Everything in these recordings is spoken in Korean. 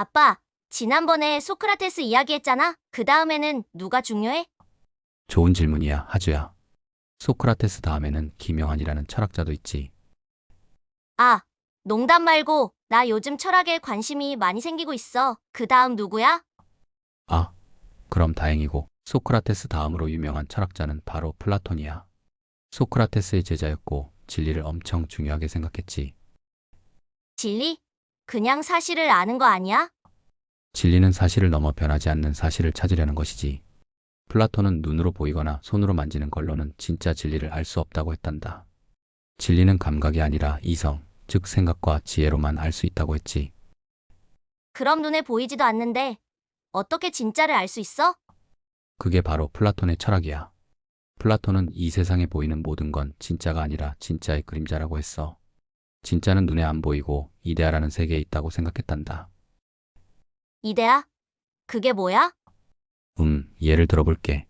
아빠, 지난번에 소크라테스 이야기했잖아. 그 다음에는 누가 중요해? 좋은 질문이야, 하주야. 소크라테스 다음에는 김영환이라는 철학자도 있지. 아, 농담 말고 나 요즘 철학에 관심이 많이 생기고 있어. 그 다음 누구야? 아, 그럼 다행이고 소크라테스 다음으로 유명한 철학자는 바로 플라톤이야. 소크라테스의 제자였고 진리를 엄청 중요하게 생각했지. 진리? 그냥 사실을 아는 거 아니야? 진리는 사실을 넘어 변하지 않는 사실을 찾으려는 것이지. 플라톤은 눈으로 보이거나 손으로 만지는 걸로는 진짜 진리를 알 수 없다고 했단다. 진리는 감각이 아니라 이성, 즉 생각과 지혜로만 알 수 있다고 했지. 그럼 눈에 보이지도 않는데 어떻게 진짜를 알 수 있어? 그게 바로 플라톤의 철학이야. 플라톤은 이 세상에 보이는 모든 건 진짜가 아니라 진짜의 그림자라고 했어. 진짜는 눈에 안 보이고 이데아라는 세계에 있다고 생각했단다. 이데아? 그게 뭐야? 예를 들어볼게.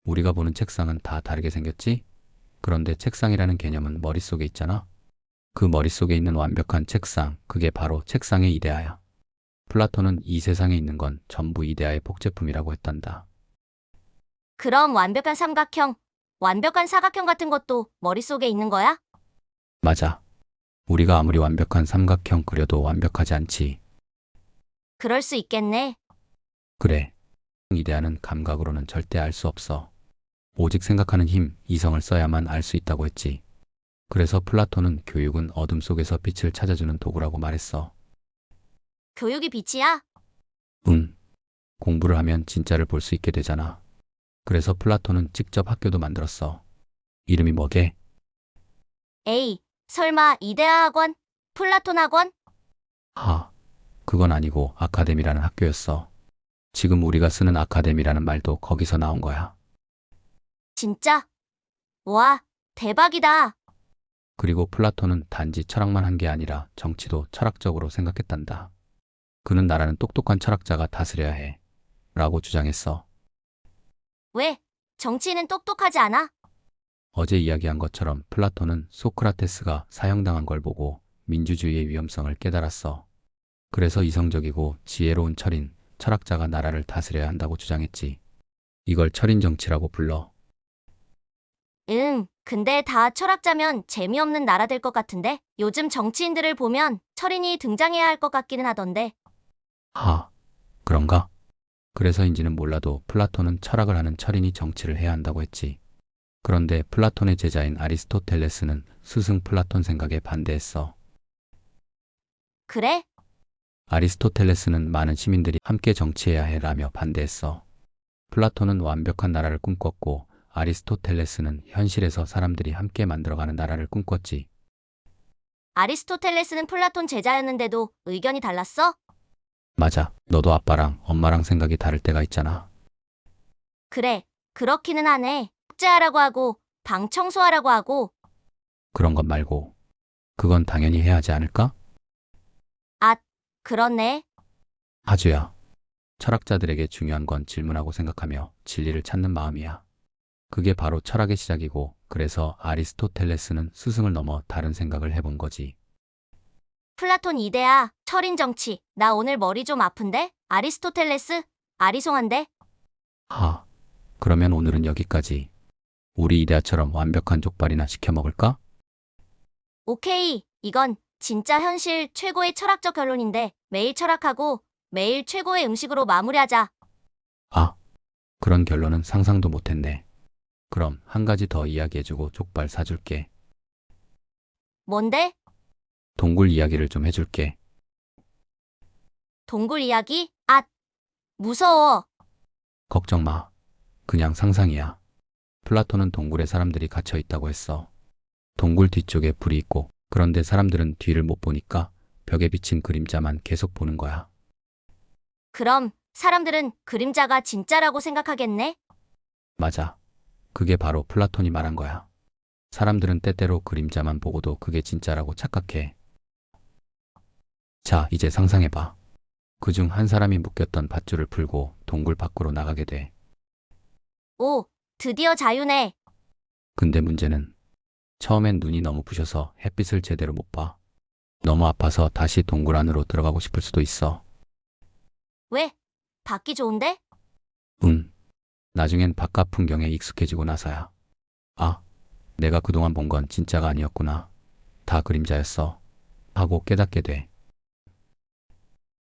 우리가 보는 책상은 다 다르게 생겼지? 그런데 책상이라는 개념은 머릿속에 있잖아. 그 머릿속에 있는 완벽한 책상, 그게 바로 책상의 이데아야. 플라톤은 이 세상에 있는 건 전부 이데아의 복제품이라고 했단다. 그럼 완벽한 삼각형, 완벽한 사각형 같은 것도 머릿속에 있는 거야? 맞아. 우리가 아무리 완벽한 삼각형 그려도 완벽하지 않지. 그럴 수 있겠네. 그래. 이데아는 감각으로는 절대 알 수 없어. 오직 생각하는 힘, 이성을 써야만 알 수 있다고 했지. 그래서 플라톤은 교육은 어둠 속에서 빛을 찾아주는 도구라고 말했어. 교육이 빛이야? 응. 공부를 하면 진짜를 볼 수 있게 되잖아. 그래서 플라톤은 직접 학교도 만들었어. 이름이 뭐게? 에이, 설마 이데아 학원? 플라톤 학원? 하, 그건 아니고 아카데미라는 학교였어. 지금 우리가 쓰는 아카데미라는 말도 거기서 나온 거야. 진짜? 와, 대박이다. 그리고 플라톤은 단지 철학만 한 게 아니라 정치도 철학적으로 생각했단다. 그는 나라는 똑똑한 철학자가 다스려야 해. 라고 주장했어. 왜? 정치인은 똑똑하지 않아? 어제 이야기한 것처럼 플라톤은 소크라테스가 사형당한 걸 보고 민주주의의 위험성을 깨달았어. 그래서 이성적이고 지혜로운 철인, 철학자가 나라를 다스려야 한다고 주장했지. 이걸 철인 정치라고 불러. 응, 근데 다 철학자면 재미없는 나라 될 것 같은데? 요즘 정치인들을 보면 철인이 등장해야 할 것 같기는 하던데. 하, 그런가? 그래서인지는 몰라도 플라톤은 철학을 하는 철인이 정치를 해야 한다고 했지. 그런데 플라톤의 제자인 아리스토텔레스는 스승 플라톤 생각에 반대했어. 그래? 아리스토텔레스는 많은 시민들이 함께 정치해야 해라며 반대했어. 플라톤은 완벽한 나라를 꿈꿨고 아리스토텔레스는 현실에서 사람들이 함께 만들어가는 나라를 꿈꿨지. 아리스토텔레스는 플라톤 제자였는데도 의견이 달랐어? 맞아. 너도 아빠랑 엄마랑 생각이 다를 때가 있잖아. 그래, 그렇기는 하네. 숙제하라고 하고, 방 청소하라고 하고. 그런 것 말고. 그건 당연히 해야 하지 않을까? 아, 그렇네. 하주야. 철학자들에게 중요한 건 질문하고 생각하며 진리를 찾는 마음이야. 그게 바로 철학의 시작이고, 그래서 아리스토텔레스는 스승을 넘어 다른 생각을 해본 거지. 플라톤 이데아, 철인 정치. 나 오늘 머리 좀 아픈데? 아리스토텔레스? 아리송한데? 하, 그러면 오늘은 여기까지. 우리 이데아처럼 완벽한 족발이나 시켜 먹을까? 오케이, 이건 진짜 현실 최고의 철학적 결론인데 매일 철학하고 매일 최고의 음식으로 마무리하자. 아, 그런 결론은 상상도 못했네. 그럼 한 가지 더 이야기해주고 족발 사줄게. 뭔데? 동굴 이야기를 좀 해줄게. 동굴 이야기? 아, 무서워. 걱정 마. 그냥 상상이야. 플라톤은 동굴에 사람들이 갇혀 있다고 했어. 동굴 뒤쪽에 불이 있고, 그런데 사람들은 뒤를 못 보니까 벽에 비친 그림자만 계속 보는 거야. 그럼 사람들은 그림자가 진짜라고 생각하겠네? 맞아. 그게 바로 플라톤이 말한 거야. 사람들은 때때로 그림자만 보고도 그게 진짜라고 착각해. 자, 이제 상상해봐. 그중 한 사람이 묶였던 밧줄을 풀고 동굴 밖으로 나가게 돼. 오, 드디어 자유네. 근데 문제는 처음엔 눈이 너무 부셔서 햇빛을 제대로 못 봐. 너무 아파서 다시 동굴 안으로 들어가고 싶을 수도 있어. 왜? 밖이 좋은데? 응. 나중엔 바깥 풍경에 익숙해지고 나서야. 아, 내가 그동안 본 건 진짜가 아니었구나. 다 그림자였어. 하고 깨닫게 돼.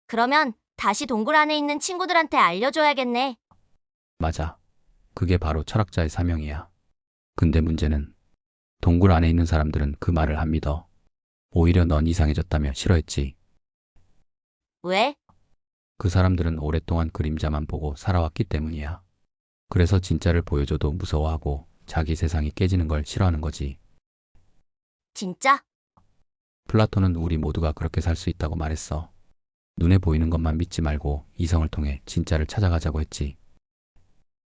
그러면 다시 동굴 안에 있는 친구들한테 알려줘야겠네. 맞아. 그게 바로 철학자의 사명이야. 근데 문제는 동굴 안에 있는 사람들은 그 말을 안 믿어. 오히려 넌 이상해졌다며 싫어했지. 왜? 그 사람들은 오랫동안 그림자만 보고 살아왔기 때문이야. 그래서 진짜를 보여줘도 무서워하고 자기 세상이 깨지는 걸 싫어하는 거지. 진짜? 플라톤은 우리 모두가 그렇게 살 수 있다고 말했어. 눈에 보이는 것만 믿지 말고 이성을 통해 진짜를 찾아가자고 했지.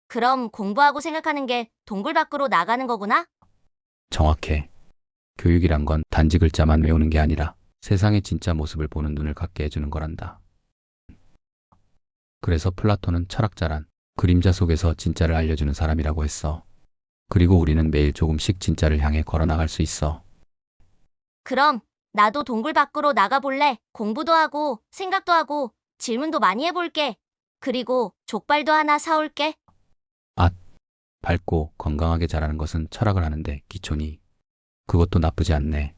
그럼 공부하고 생각하는 게 동굴 밖으로 나가는 거구나? 정확해. 교육이란 건 단지 글자만 외우는 게 아니라 세상의 진짜 모습을 보는 눈을 갖게 해주는 거란다. 그래서 플라톤은 철학자란 그림자 속에서 진짜를 알려주는 사람이라고 했어. 그리고 우리는 매일 조금씩 진짜를 향해 걸어나갈 수 있어. 그럼 나도 동굴 밖으로 나가볼래. 공부도 하고 생각도 하고 질문도 많이 해볼게. 그리고 족발도 하나 사올게. 아, 밝고 건강하게 자라는 것은 철학을 하는데 기초니. 그것도 나쁘지 않네.